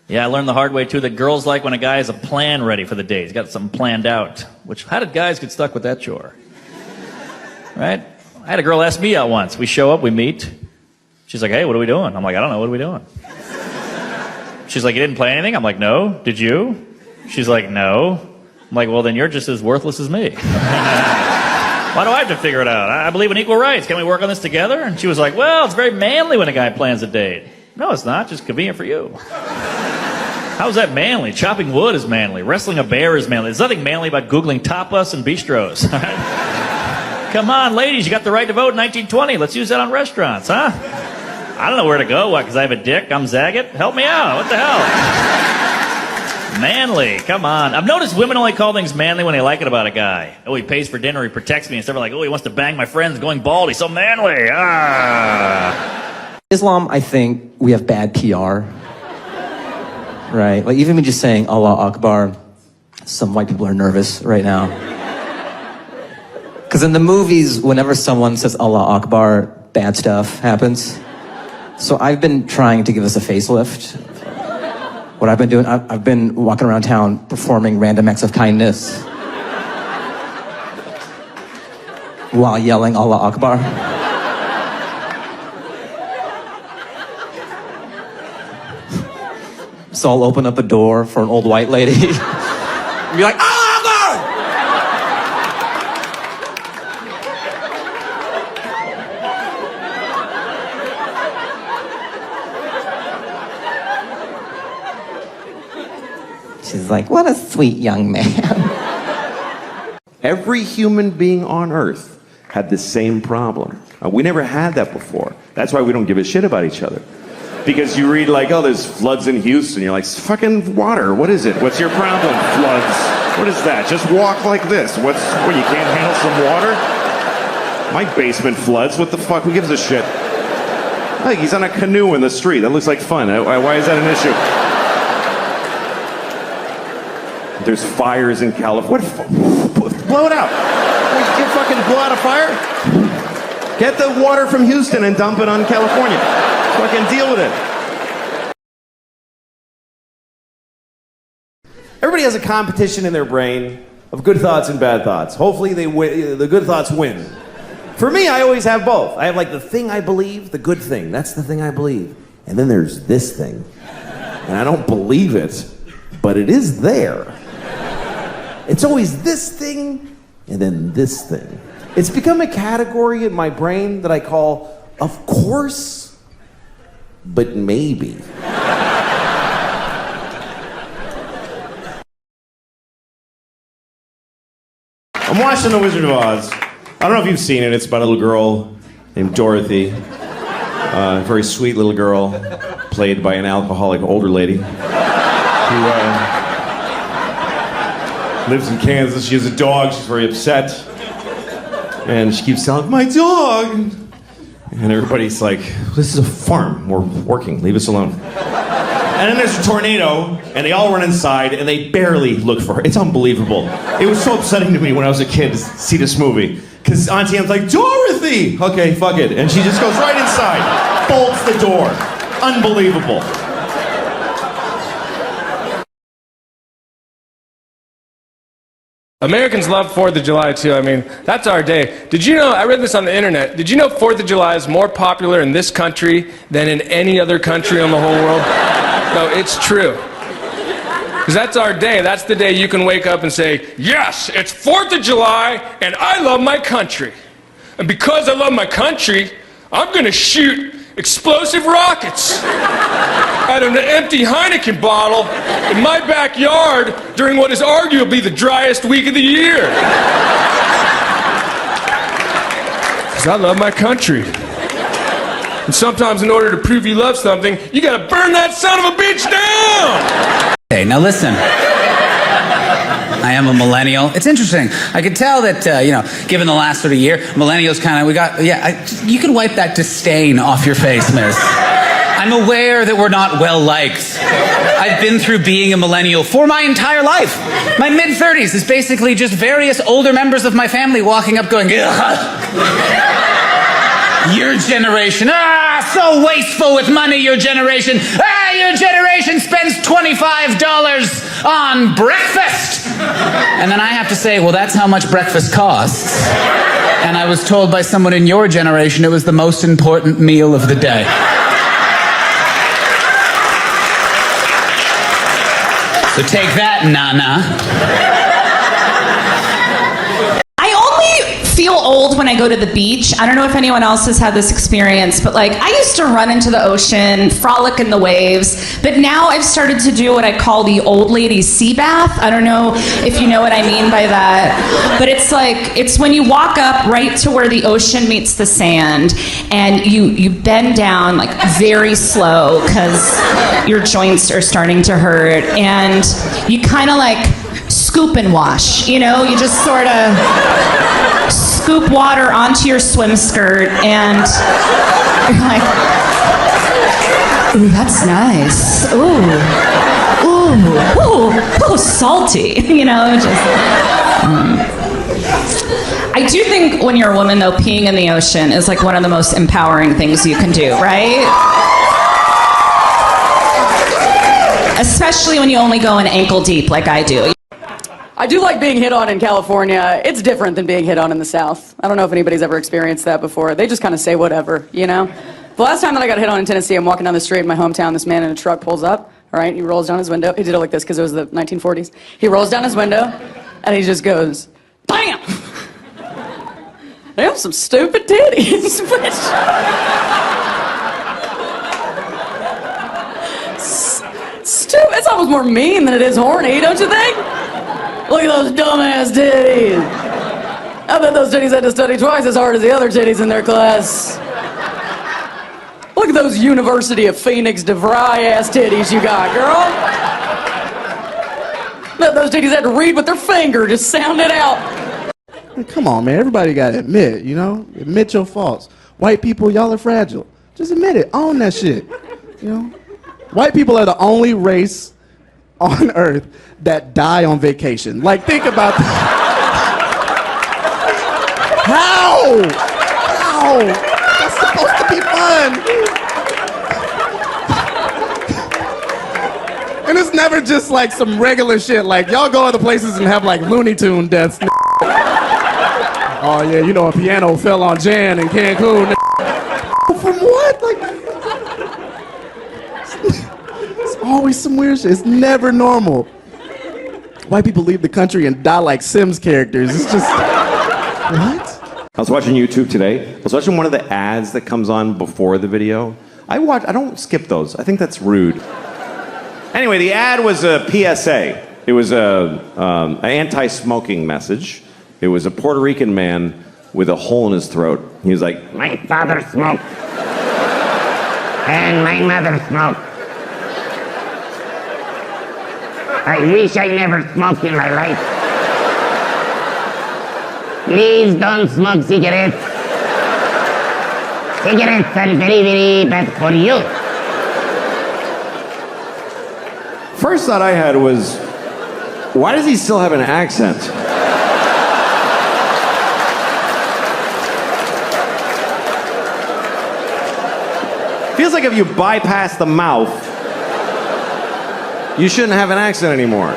Yeah, I learned the hard way, too, that girls like when a guy has a plan ready for the date. He's got something planned out. Which, how did guys get stuck with that chore? Right? I had a girl ask me out once. We show up, we meet. She's like, hey, what are we doing? I'm like, I don't know, what are we doing? She's like, you didn't plan anything? I'm like, no. Did you? She's like, no. I'm like, well, then you're just as worthless as me. Why do I have to figure it out? I believe in equal rights. Can we work on this together? And she was like, well, it's very manly when a guy plans a date. No, it's not. Just convenient for you. How's that manly? Chopping wood is manly. Wrestling a bear is manly. There's nothing manly about Googling tapas and bistros. Come on, ladies. You got the right to vote in 1920. Let's use that on restaurants, huh? I don't know where to go. What, because I have a dick? I'm Zagat? Help me out. What the hell? Manly, come on. I've noticed women only call things manly when they like it about a guy. Oh, he pays for dinner, he protects me, instead of like, oh, he wants to bang my friends going bald, he's so manly. Ah. Islam, I think we have bad PR. Right? Like, even me just saying Allah Akbar, some white people are nervous right now. Because in the movies, whenever someone says Allah Akbar, bad stuff happens. So I've been trying to give us a facelift. What I've been doing, I've been walking around town performing random acts of kindness while yelling Allah Akbar. So I'll open up a door for an old white lady and be like, Allah Akbar! She's like, what a sweet young man. Every human being on Earth had the same problem. We never had that before. That's why we don't give a shit about each other. Because you read like, oh, there's floods in Houston. You're like, it's fucking water. What is it? What's your problem? Floods. What is that? Just walk like this. What, you can't handle some water? My basement floods. What the fuck? Who gives a shit? Like, he's on a canoe in the street. That looks like fun. Why is that an issue? There's fires in California. Blow it out. You fucking blow out a fire? Get the water from Houston and dump it on California. Fucking deal with it. Everybody has a competition in their brain of good thoughts and bad thoughts. Hopefully the good thoughts win. For me, I always have both. I have like the thing I believe, the good thing. That's the thing I believe. And then there's this thing. And I don't believe it, but it is there. It's always this thing, and then this thing. It's become a category in my brain that I call, of course, but maybe. I'm watching The Wizard of Oz. I don't know if you've seen it. It's about a little girl named Dorothy. A very sweet little girl, played by an alcoholic older lady, who lives in Kansas. She has a dog. She's very upset. And she keeps telling, my dog. And everybody's like, this is a farm. We're working. Leave us alone. And then there's a tornado, and they all run inside, and they barely look for her. It's unbelievable. It was so upsetting to me when I was a kid to see this movie. Because Auntie Anne's like, Dorothy! Okay, fuck it. And she just goes right inside, bolts the door. Unbelievable. Americans love 4th of July too. I mean, that's our day. Did you know, I read this on the internet, did you know 4th of July is more popular in this country than in any other country on the whole world? No, it's true. Because that's our day. That's the day you can wake up and say, yes, it's 4th of July and I love my country. And because I love my country, I'm going to shoot explosive rockets out of an empty Heineken bottle in my backyard during what is arguably the driest week of the year. Because I love my country. And sometimes in order to prove you love something, you gotta burn that son of a bitch down! Okay, now listen. I am a millennial. It's interesting. I could tell that, given the last sort of year, millennials kind of, you can wipe that disdain off your face, miss. I'm aware that we're not well-liked. I've been through being a millennial for my entire life. My mid-30s is basically just various older members of my family walking up going, your generation, so wasteful with money, your generation. Your generation spends 20 $25 on breakfast. And then I have to say, well, that's how much breakfast costs. And I was told by someone in your generation it was the most important meal of the day. So take that, Nana. Feel old when I go to the beach. I don't know if anyone else has had this experience, but like I used to run into the ocean, frolic in the waves, but now I've started to do what I call the old lady sea bath. I don't know if you know what I mean by that, but it's when you walk up right to where the ocean meets the sand and you bend down like very slow because your joints are starting to hurt, and you kind of like scoop and wash, you know, you just sort of scoop water onto your swim skirt, and you're like, ooh, that's nice. Ooh, salty. You know, just. I do think when you're a woman, though, peeing in the ocean is like one of the most empowering things you can do, right? Especially when you only go in ankle deep like I do. I do like being hit on in California. It's different than being hit on in the South. I don't know if anybody's ever experienced that before. They just kind of say whatever, you know? The last time that I got hit on in Tennessee, I'm walking down the street in my hometown. This man in a truck pulls up, all right? He rolls down his window. He did it like this because it was the 1940s. He rolls down his window, and he just goes, bam! They have some stupid titties. Stupid. It's almost more mean than it is horny, don't you think? Look at those dumbass titties. I bet those titties had to study twice as hard as the other titties in their class. Look at those University of Phoenix DeVry ass titties you got, girl. I bet those titties had to read with their finger, just sound it out. Come on, man. Everybody got to admit, you know? Admit your faults. White people, y'all are fragile. Just admit it. Own that shit. You know? White people are the only race on earth that die on vacation. Like, think about that. How? That's supposed to be fun. And it's never just like some regular shit. Like, y'all go other places and have like Looney Tune deaths. Oh yeah, you know, a piano fell on Jan in Cancun. From what? Like, it's always some weird shit. It's never normal. White people leave the country and die like Sims characters. It's just, what? I was watching YouTube today. I was watching one of the ads that comes on before the video. I don't skip those. I think that's rude. Anyway, the ad was a PSA. It was an anti-smoking message. It was a Puerto Rican man with a hole in his throat. He was like, my father smoked. And my mother smoked. I wish I never smoked in my life. Please don't smoke cigarettes. Cigarettes are very, very bad for you. First thought I had was, why does he still have an accent? Feels like if you bypass the mouth, you shouldn't have an accent anymore.